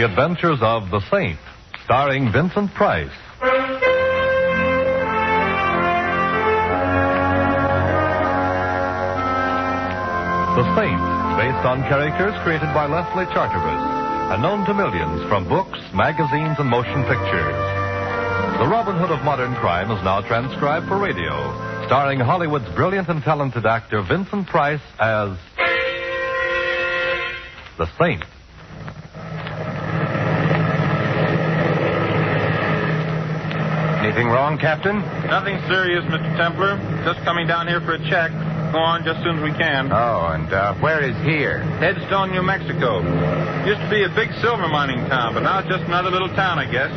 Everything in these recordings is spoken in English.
The Adventures of the Saint, starring Vincent Price. The Saint, based on characters created by Leslie Charteris and known to millions from books, magazines, and motion pictures. The Robin Hood of modern crime is now transcribed for radio, starring Hollywood's brilliant and talented actor Vincent Price as the Saint. Anything wrong, Captain? Nothing serious, Mr. Templar. Just coming down here for a check. Go on just as soon as we can. Oh, and where is here? Headstone, New Mexico. Used to be a big silver mining town, but now it's just another little town, I guess.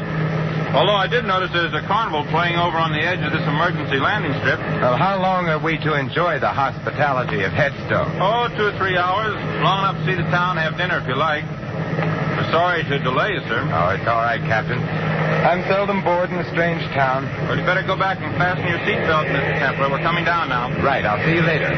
Although I did notice there's a carnival playing over on the edge of this emergency landing strip. Well, how long are we to enjoy the hospitality of Headstone? Oh, 2 or 3 hours. Long enough to see the town, have dinner if you like. We're sorry to delay you, sir. Oh, it's all right, Captain. I'm seldom bored in a strange town. Well, you better go back and fasten your seatbelt, Mr. Templar. We're coming down now. Right, I'll see you later.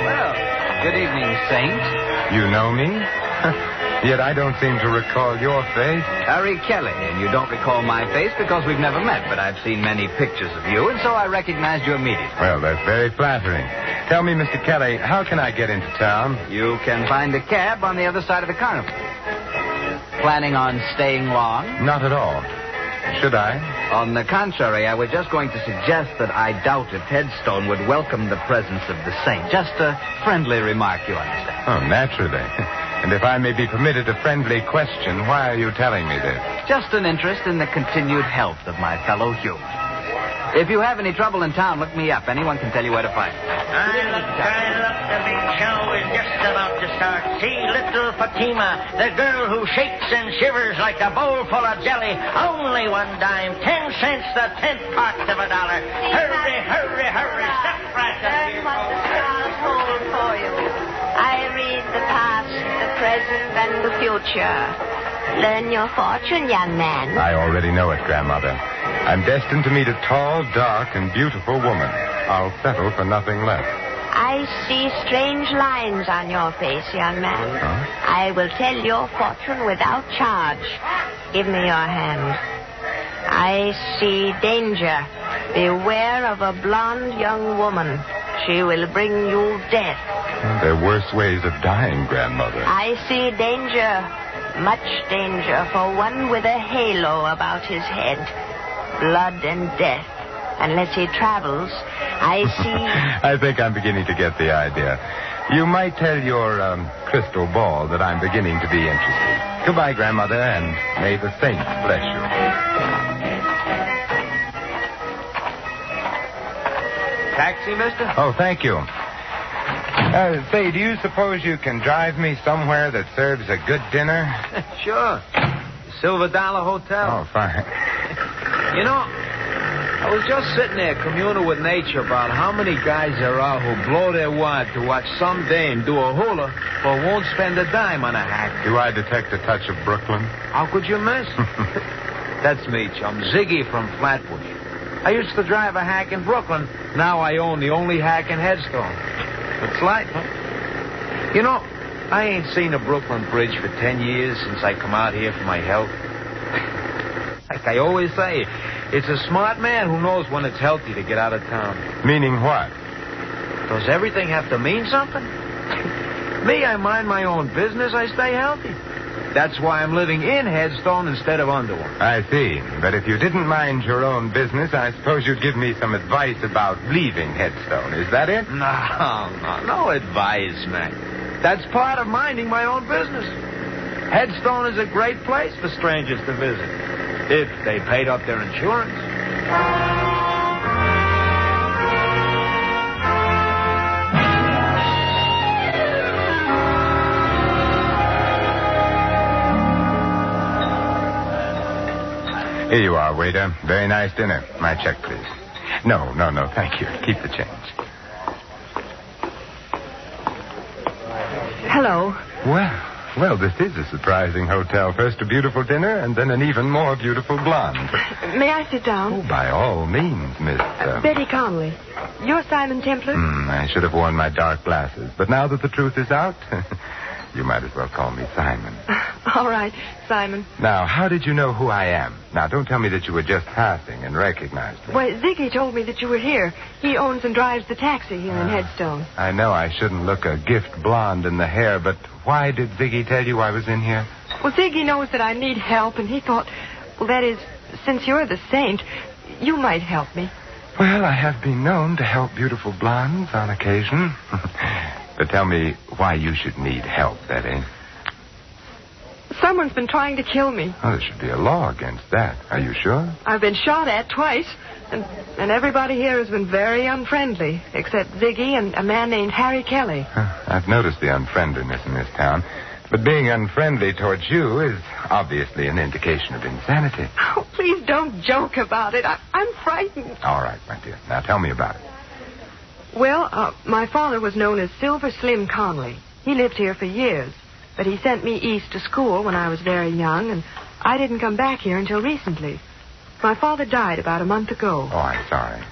Well, good evening, Saint. You know me? Yet I don't seem to recall your face. Harry Kelly, and you don't recall my face because we've never met, but I've seen many pictures of you, and so I recognized you immediately. Well, that's very flattering. Tell me, Mr. Kelly, how can I get into town? You can find a cab on the other side of the carnival. Planning on staying long? Not at all. Should I? On the contrary, I was just going to suggest that I doubt if Headstone would welcome the presence of the Saint. Just a friendly remark, you understand. Oh, naturally. And if I may be permitted a friendly question, why are you telling me this? Just an interest in the continued health of my fellow human. If you have any trouble in town, look me up. Anyone can tell you where to find me. Look, the big show is just about to start. See little Fatima, the girl who shakes and shivers like a bowl full of jelly. Only 1 dime, 10 cents, the 10th part of $1. Hurry, hurry, hurry. Step right up. Learn what the stars hold for you. I read the past, the present, and the future. Learn your fortune, young man. I already know it, Grandmother. I'm destined to meet a tall, dark, and beautiful woman. I'll settle for nothing less. I see strange lines on your face, young man. Huh? I will tell your fortune without charge. Give me your hand. I see danger. Beware of a blonde young woman. She will bring you death. There are worse ways of dying, Grandmother. I see danger. Much danger for one with a halo about his head. Blood and death. Unless he travels, I see... I think I'm beginning to get the idea. You might tell your crystal ball that I'm beginning to be interested. Goodbye, Grandmother, and may the saints bless you. Taxi, mister? Oh, thank you. Say, do you suppose you can drive me somewhere that serves a good dinner? Sure. Silver Dollar Hotel. Oh, fine. You know, I was just sitting there communing with nature about how many guys there are who blow their wad to watch some dame do a hula but won't spend a dime on a hack. Do I detect a touch of Brooklyn? How could you miss? That's me, chum. Ziggy from Flatbush. I used to drive a hack in Brooklyn. Now I own the only hack in Headstone. It's light, huh? You know, I ain't seen a Brooklyn Bridge for 10 years since I come out here for my health. Like I always say, it's a smart man who knows when it's healthy to get out of town. Meaning what? Does everything have to mean something? Me, I mind my own business. I stay healthy. That's why I'm living in Headstone instead of under one. I see. But if you didn't mind your own business, I suppose you'd give me some advice about leaving Headstone. Is that it? No advice, man. That's part of minding my own business. Headstone is a great place for strangers to visit, if they paid up their insurance. Here you are, waiter. Very nice dinner. My check, please. No, thank you. Keep the change. Hello. Well, Well, this is a surprising hotel. First a beautiful dinner, and then an even more beautiful blonde. May I sit down? Oh, by all means, Miss... Betty Connelly. You're Simon Templar? I should have worn my dark glasses. But now that the truth is out, you might as well call me Simon. All right, Simon. Now, how did you know who I am? Now, don't tell me that you were just passing and recognized me. Well, Ziggy told me that you were here. He owns and drives the taxi here in Headstone. I know I shouldn't look a gift blonde in the hair, but why did Ziggy tell you I was in here? Well, Ziggy knows that I need help, and he thought, well, that is, since you're the saint, you might help me. Well, I have been known to help beautiful blondes on occasion. But tell me why you should need help, Betty. Someone's been trying to kill me. Oh, there should be a law against that. Are you sure? I've been shot at twice, and everybody here has been very unfriendly, except Ziggy and a man named Harry Kelly. I've noticed the unfriendliness in this town. But being unfriendly towards you is obviously an indication of insanity. Oh, please don't joke about it. I'm frightened. All right, my dear. Now tell me about it. Well, my father was known as Silver Slim Connelly. He lived here for years, but he sent me east to school when I was very young, and I didn't come back here until recently. My father died about a month ago. Oh, I'm sorry.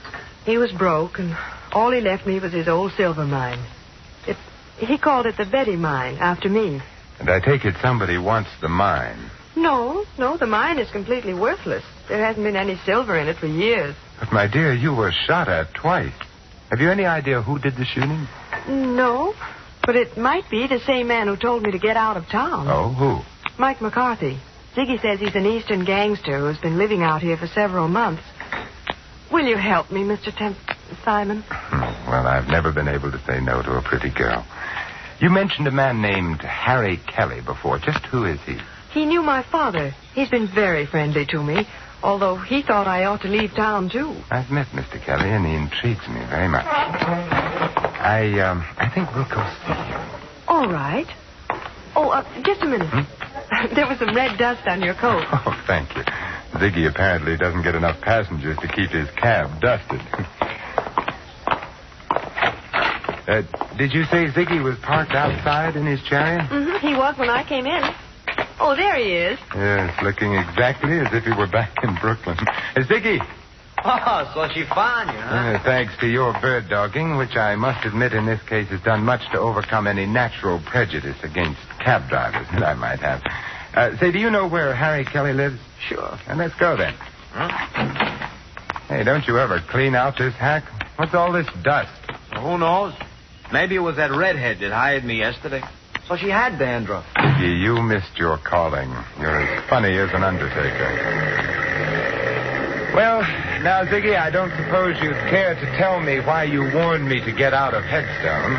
He was broke, and all he left me was his old silver mine. He called it the Betty Mine, after me. And I take it somebody wants the mine. No, the mine is completely worthless. There hasn't been any silver in it for years. But, my dear, you were shot at twice. Have you any idea who did the shooting? No, but it might be the same man who told me to get out of town. Oh, who? Mike McCarthy. Ziggy says he's an eastern gangster who's been living out here for several months. Will you help me, Mr. Simon? Well, I've never been able to say no to a pretty girl. You mentioned a man named Harry Kelly before. Just who is he? He knew my father. He's been very friendly to me, although he thought I ought to leave town, too. I've met Mr. Kelly, and he intrigues me very much. I think we'll go see him. All right. Oh, just a minute. There was some red dust on your coat. Oh, thank you. Ziggy apparently doesn't get enough passengers to keep his cab dusted. Did you say Ziggy was parked outside in his chariot? Mm-hmm. He was when I came in. Oh, there he is. Yes, looking exactly as if he were back in Brooklyn. Ziggy! Oh, so she found you, huh? Thanks to your bird dogging, which I must admit in this case has done much to overcome any natural prejudice against cab drivers that I might have. Say, do you know where Harry Kelly lives? Sure. And let's go then. Huh? Hey, don't you ever clean out this hack? What's all this dust? Well, who knows? Maybe it was that redhead that hired me yesterday. So she had dandruff. Ziggy, you missed your calling. You're as funny as an undertaker. Well, now, Ziggy, I don't suppose you'd care to tell me why you warned me to get out of Headstone.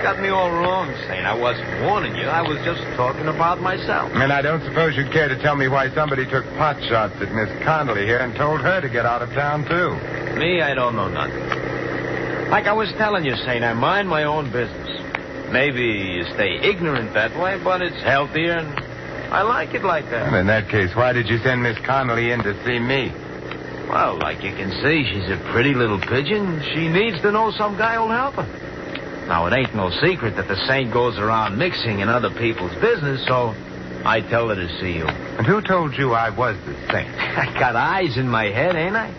Got me all wrong, Saint. I wasn't warning you. I was just talking about myself. And I don't suppose you'd care to tell me why somebody took pot shots at Miss Connelly here and told her to get out of town, too. Me, I don't know nothing. Like I was telling you, Saint, I mind my own business. Maybe you stay ignorant that way, but it's healthier, and I like it like that. Well, in that case, why did you send Miss Connelly in to see me? Well, like you can see, she's a pretty little pigeon. She needs to know some guy who'll help her. Now, it ain't no secret that the Saint goes around mixing in other people's business, so I tell her to see you. And who told you I was the Saint? I got eyes in my head, ain't I?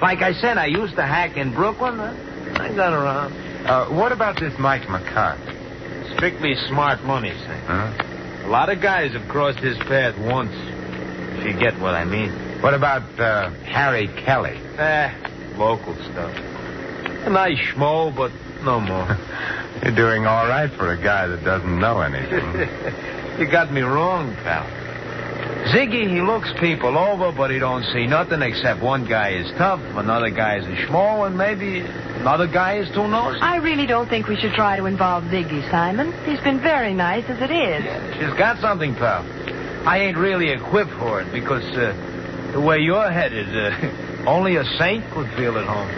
Like I said, I used to hack in Brooklyn. I got around. What about this Mike McCarthy? Strictly smart money, Saint. Huh? A lot of guys have crossed his path once, if you get what I mean. What about Harry Kelly? Local stuff. A nice schmo, but no more. You're doing all right for a guy that doesn't know anything. You got me wrong, pal. Ziggy, he looks people over, but he don't see nothing except one guy is tough, another guy is a schmo, and maybe another guy is too nosy. I really don't think we should try to involve Ziggy, Simon. He's been very nice as it is. Yeah, she's got something, pal. I ain't really equipped for it because the way you're headed, only a saint could feel at home.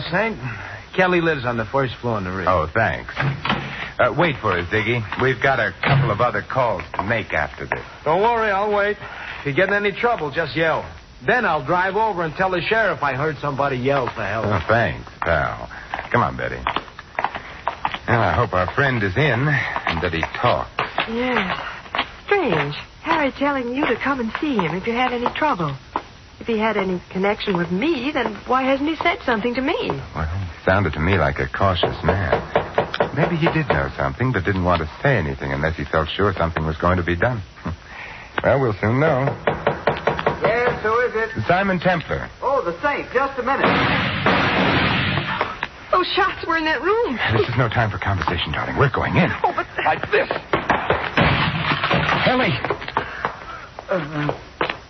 Saint. Kelly lives on the first floor in the rig. Oh, thanks. Wait for us, Ziggy. We've got a couple couple of other calls to make after this. Don't worry, I'll wait. If you get in any trouble, just yell. Then I'll drive over and tell the sheriff I heard somebody yell for help. Oh, thanks, pal. Come on, Betty. Well, I hope our friend is in and that he talks. Yes. Strange. Harry telling you to come and see him if you had any trouble. If he had any connection with me, then why hasn't he said something to me? Well, he sounded to me like a cautious man. Maybe he did know something, but didn't want to say anything unless he felt sure something was going to be done. Well, we'll soon know. Yes, who is it? Simon Templar. Oh, the Saint. Just a minute. Those shots were in that room. This is no time for conversation, darling. We're going in. Oh, but... Like this. Kelly.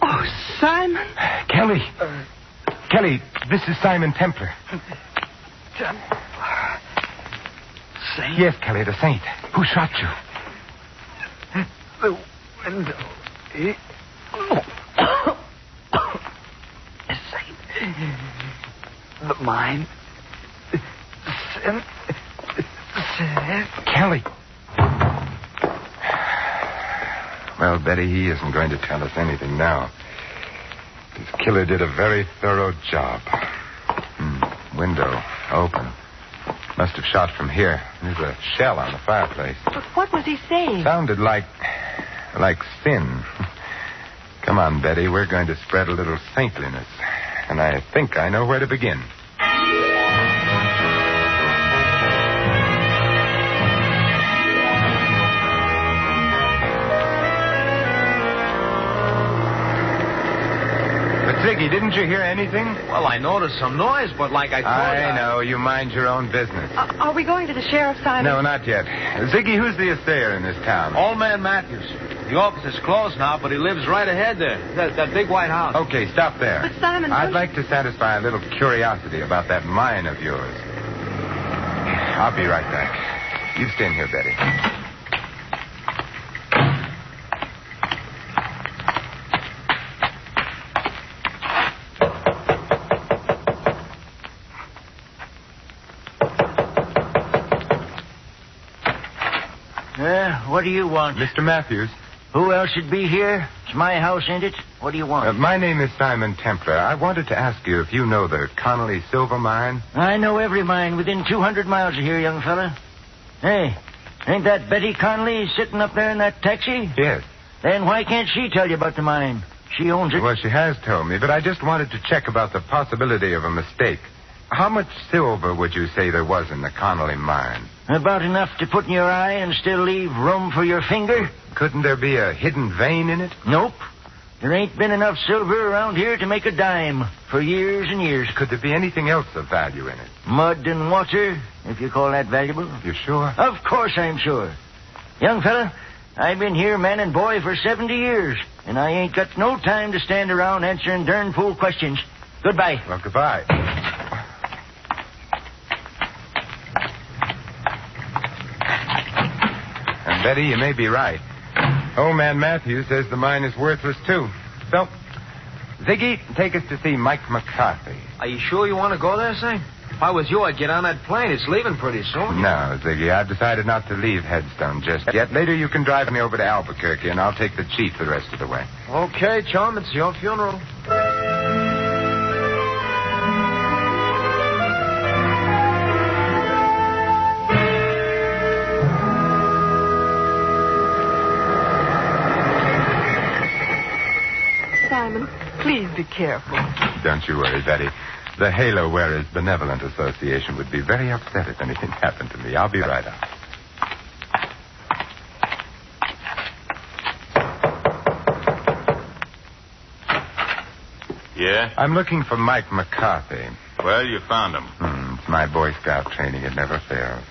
Oh, Simon. Kelly. Kelly, this is Simon Templar. Saint? Yes, Kelly, the Saint. Who shot you? The window. The Saint. The mine. Kelly. Well, Betty, he isn't going to tell us anything now. His killer did a very thorough job. Window open. Must have shot from here. There's a shell on the fireplace. But what was he saying? Sounded like sin. Come on, Betty. We're going to spread a little saintliness. And I think I know where to begin. Ziggy, didn't you hear anything? Well, I noticed some noise, but like I told you... I know. You mind your own business. Are we going to the sheriff's, Simon? No, not yet. Ziggy, who's the assayer in this town? Old Man Matthews. The office is closed now, but he lives right ahead there. That big white house. Okay, stop there. But, Simon... I'd like to satisfy a little curiosity about that mine of yours. I'll be right back. You stay in here, Betty. What do you want? Mr. Matthews. Who else should be here? It's my house, ain't it? What do you want? My name is Simon Templar. I wanted to ask you if you know the Connelly silver mine. I know every mine within 200 miles of here, young fella. Hey, ain't that Betty Connelly sitting up there in that taxi? Yes. Then why can't she tell you about the mine? She owns it. Well, she has told me, but I just wanted to check about the possibility of a mistake. How much silver would you say there was in the Connelly mine? About enough to put in your eye and still leave room for your finger? Couldn't there be a hidden vein in it? Nope. There ain't been enough silver around here to make a dime for years and years. Could there be anything else of value in it? Mud and water, if you call that valuable. You sure? Of course I'm sure. Young fella, I've been here man and boy for 70 years, and I ain't got no time to stand around answering darn fool questions. Goodbye. Well, goodbye. And Betty, you may be right. Old Man Matthews says the mine is worthless, too. So, Ziggy, take us to see Mike McCarthy. Are you sure you want to go there, Saint? If I was you, I'd get on that plane. It's leaving pretty soon. No, Ziggy, I've decided not to leave Headstone just yet. Later you can drive me over to Albuquerque, and I'll take the chief the rest of the way. Okay, chum, it's your funeral. Simon, please be careful. Don't you worry, Betty. The Halo Wearers Benevolent Association would be very upset if anything happened to me. I'll be right out. Yeah? I'm looking for Mike McCarthy. Well, you found him. It's my Boy Scout training. It never fails.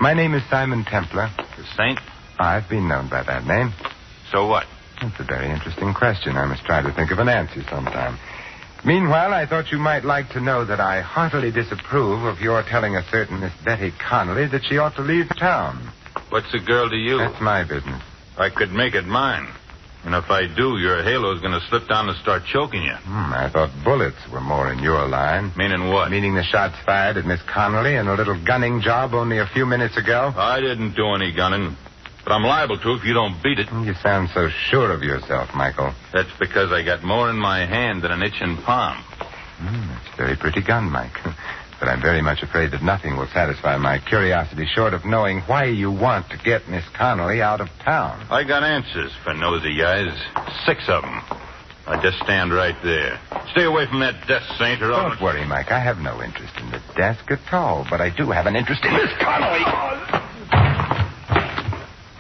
My name is Simon Templar. The Saint? I've been known by that name. So what? That's a very interesting question. I must try to think of an answer sometime. Meanwhile, I thought you might like to know that I heartily disapprove of your telling a certain Miss Betty Connelly that she ought to leave town. What's a girl to you? That's my business. I could make it mine. And if I do, your halo's going to slip down and start choking you. I thought bullets were more in your line. Meaning what? Meaning the shots fired at Miss Connelly and a little gunning job only a few minutes ago. I didn't do any gunning. But I'm liable to if you don't beat it. You sound so sure of yourself, Michael. That's because I got more in my hand than an itching palm. That's a very pretty gun, Mike. But I'm very much afraid that nothing will satisfy my curiosity short of knowing why you want to get Miss Connelly out of town. I got answers for nosy eyes. 6 of them. I just stand right there. Stay away from that desk, Saint, or I'll... Don't worry, Mike. I have no interest in the desk at all, but I do have an interest in Miss Connelly.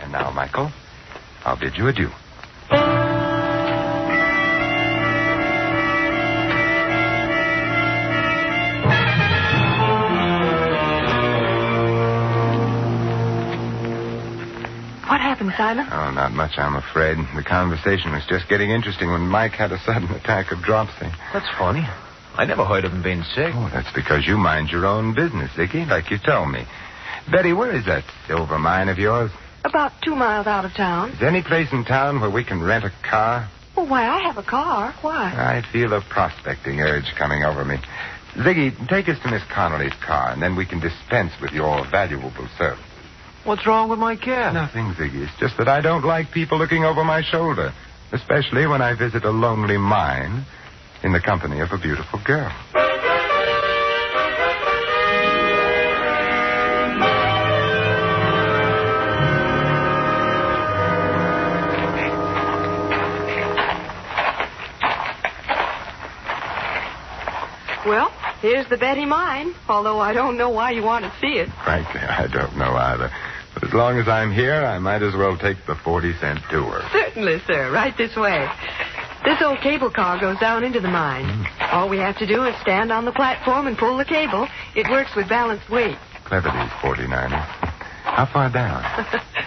And now, Michael, I'll bid you adieu. What happened, Simon? Oh, not much, I'm afraid. The conversation was just getting interesting when Mike had a sudden attack of dropsy. That's funny. I never heard of him being sick. Oh, that's because you mind your own business, Ziggy, like you told me. Betty, where is that silver mine of yours? About 2 miles out of town. Is there any place in town where we can rent a car? Well, why, I have a car. Why? I feel a prospecting urge coming over me. Ziggy, take us to Miss Connelly's car, and then we can dispense with your valuable service. What's wrong with my car? Nothing, Ziggy. It's just that I don't like people looking over my shoulder, especially when I visit a lonely mine in the company of a beautiful girl. Well, here's the Betty mine, although I don't know why you want to see it. Frankly, I don't know either. But as long as I'm here, I might as well take the 40-cent tour. Certainly, sir. Right this way. This old cable car goes down into the mine. All we have to do is stand on the platform and pull the cable. It works with balanced weight. Clever, these 49ers. How far down?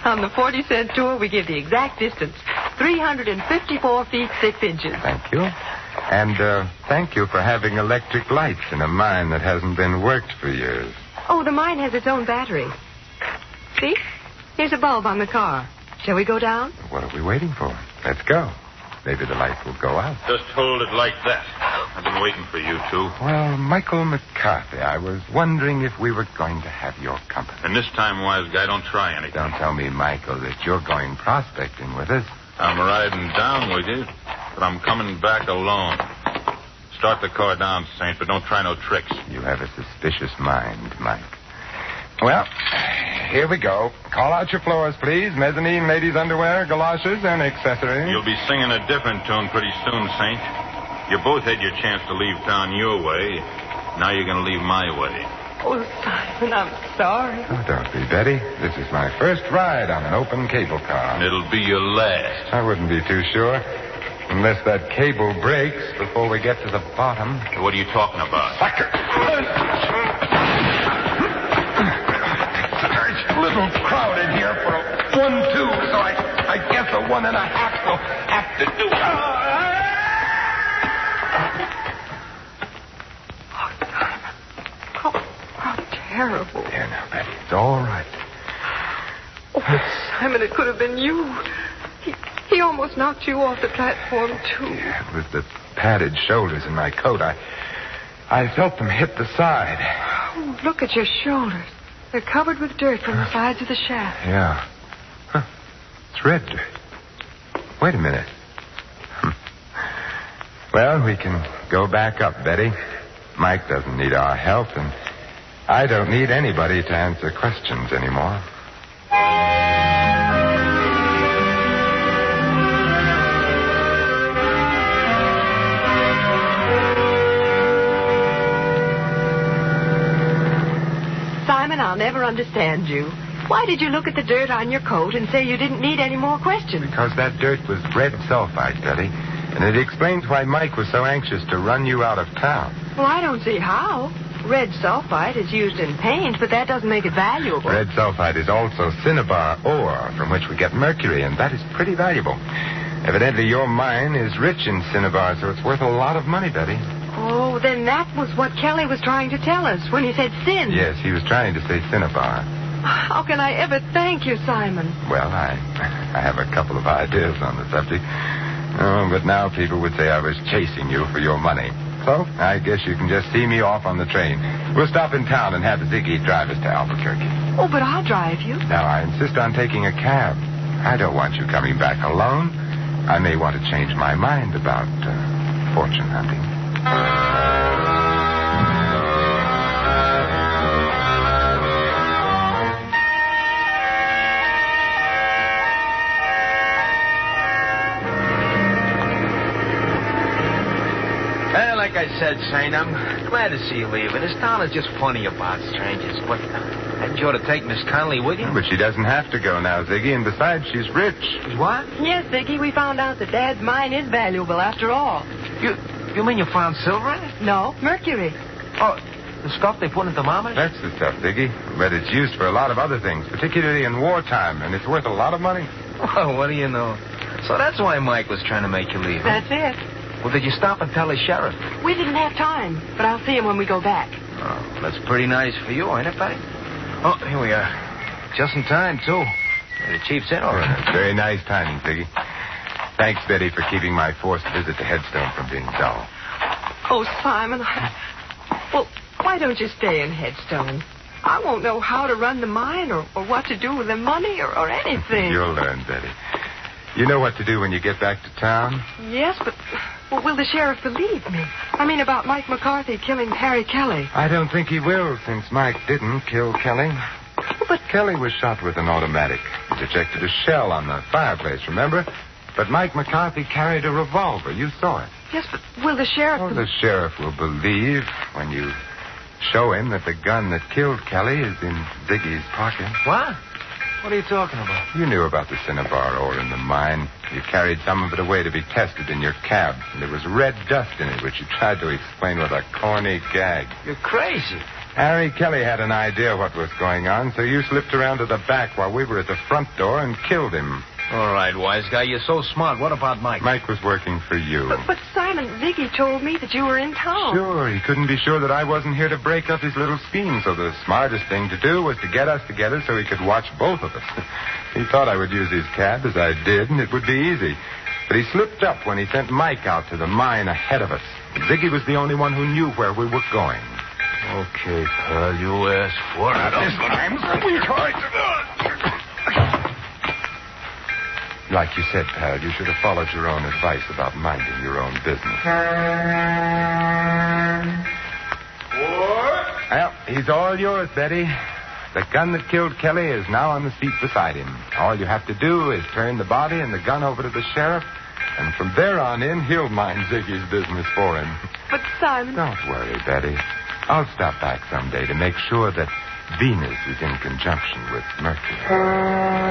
On the 40-cent tour, we give the exact distance. 354 feet, 6 inches. Thank you. And thank you for having electric lights in a mine that hasn't been worked for years. Oh, the mine has its own battery. See? Here's a bulb on the car. Shall we go down? What are we waiting for? Let's go. Maybe the light will go out. Just hold it like that. I've been waiting for you two. Well, Michael McCarthy, I was wondering if we were going to have your company. And this time, wise guy, don't try anything. Don't tell me, Michael, that you're going prospecting with us. I'm riding down with you, but I'm coming back alone. Start the car down, Saint, but don't try no tricks. You have a suspicious mind, Mike. Well, here we go. Call out your floors, please. Mezzanine, ladies' underwear, galoshes, and accessories. You'll be singing a different tune pretty soon, Saint. You both had your chance to leave town your way. Now you're going to leave my way. Oh, Simon, I'm sorry. Oh, don't be, Betty. This is my first ride on an open cable car. And it'll be your last. I wouldn't be too sure. Unless that cable breaks before we get to the bottom. What are you talking about? Sucker! Little crowded here for a 1-2, so I guess a 1.5 will have to do. How terrible. There now, Betty. It's all right. Oh, but Simon, it could have been you. He almost knocked you off the platform, too. Yeah, it was the padded shoulders in my coat. I felt them hit the side. Oh, look at your shoulders. They're covered with dirt from the sides of the shaft. Yeah. Huh. It's red dirt. Wait a minute. Well, we can go back up, Betty. Mike doesn't need our help, and I don't need anybody to answer questions anymore. Simon, I'll never understand you. Why did you look at the dirt on your coat and say you didn't need any more questions? Because that dirt was red sulfide, Betty. And it explains why Mike was so anxious to run you out of town. Well, I don't see how. Red sulfide is used in paint, but that doesn't make it valuable. Red sulfide is also cinnabar ore, from which we get mercury, and that is pretty valuable. Evidently, your mine is rich in cinnabar, so it's worth a lot of money, Betty. Oh, then that was what Kelly was trying to tell us when he said sin. Yes, he was trying to say cinnabar. How can I ever thank you, Simon? Well, I have a couple of ideas on the subject. Oh, but now people would say I was chasing you for your money. So, I guess you can just see me off on the train. We'll stop in town and have Ziggy drive us to Albuquerque. Oh, but I'll drive you. Now, I insist on taking a cab. I don't want you coming back alone. I may want to change my mind about fortune hunting. Well, like I said, Saint, I'm glad to see you leaving. This town is just funny about strangers. But hadn't you ought to take Miss Connelly with you? But she doesn't have to go now, Ziggy, and besides, she's rich. What? Yes, Ziggy, we found out that Dad's mine is valuable after all. You mean you found silver in it? No, mercury. Oh, the stuff they put in thermometers? That's the stuff, Ziggy. But it's used for a lot of other things, particularly in wartime, and it's worth a lot of money. Oh, what do you know? So that's why Mike was trying to make you leave. That's it. Well, did you stop and tell the sheriff? We didn't have time, but I'll see him when we go back. Oh, that's pretty nice for you, ain't it, Betty? Oh, here we are. Just in time, too. The chief's in already. Very nice timing, Ziggy. Thanks, Betty, for keeping my forced visit to Headstone from being dull. Oh, Simon, well, why don't you stay in Headstone? I won't know how to run the mine or what to do with the money or anything. You'll learn, Betty. You know what to do when you get back to town? Yes, but will the sheriff believe me? I mean, about Mike McCarthy killing Harry Kelly. I don't think he will, since Mike didn't kill Kelly. But Kelly was shot with an automatic. It ejected a shell on the fireplace, remember? But Mike McCarthy carried a revolver. You saw it. yes, but will the sheriff... Oh, the sheriff will believe when you show him that the gun that killed Kelly is in Ziggy's pocket. What? What are you talking about? You knew about the cinnabar ore in the mine. You carried some of it away to be tested in your cab, and there was red dust in it, which you tried to explain with a corny gag. You're crazy. Harry Kelly had an idea what was going on, so you slipped around to the back while we were at the front door and killed him. All right, wise guy, you're so smart. What about Mike? Mike was working for you. But Simon, Ziggy told me that you were in town. Sure, he couldn't be sure that I wasn't here to break up his little scheme, so the smartest thing to do was to get us together so he could watch both of us. He thought I would use his cab, as I did, and it would be easy. But he slipped up when he sent Mike out to the mine ahead of us. Ziggy was the only one who knew where we were going. Okay, pal, you asked for it. This time, we tried to... Like you said, pal, you should have followed your own advice about minding your own business. What? Well, he's all yours, Betty. The gun that killed Kelly is now on the seat beside him. All you have to do is turn the body and the gun over to the sheriff, and from there on in, he'll mind Ziggy's business for him. But Simon... Don't worry, Betty. I'll stop back someday to make sure that Venus is in conjunction with Mercury.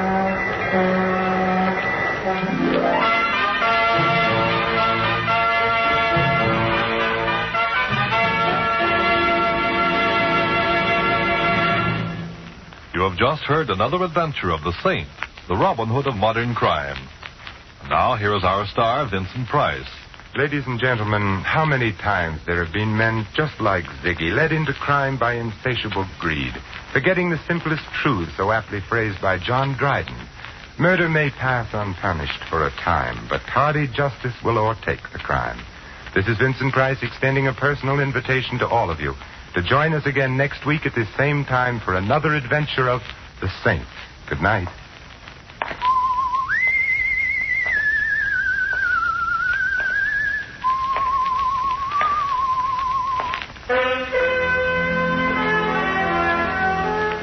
You have just heard another adventure of the Saint, the Robin Hood of modern crime. Now, here is our star, Vincent Price. Ladies and gentlemen, how many times there have been men just like Ziggy, led into crime by insatiable greed, forgetting the simplest truth so aptly phrased by John Dryden. Murder may pass unpunished for a time, but tardy justice will o'ertake the crime. This is Vincent Price extending a personal invitation to all of you to join us again next week at this same time for another adventure of the Saint. Good night.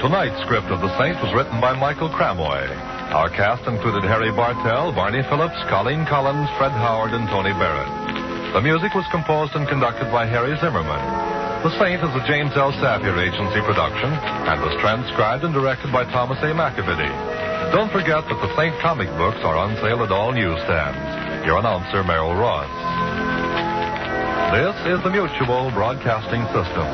Tonight's script of The Saint was written by Michael Cramoy. Our cast included Harry Bartell, Barney Phillips, Colleen Collins, Fred Howard, and Tony Barrett. The music was composed and conducted by Harry Zimmerman. The Saint is a James L. Sapir Agency production and was transcribed and directed by Thomas A. McAvity. Don't forget that the Saint comic books are on sale at all newsstands. Your announcer, Merrill Ross. This is the Mutual Broadcasting System.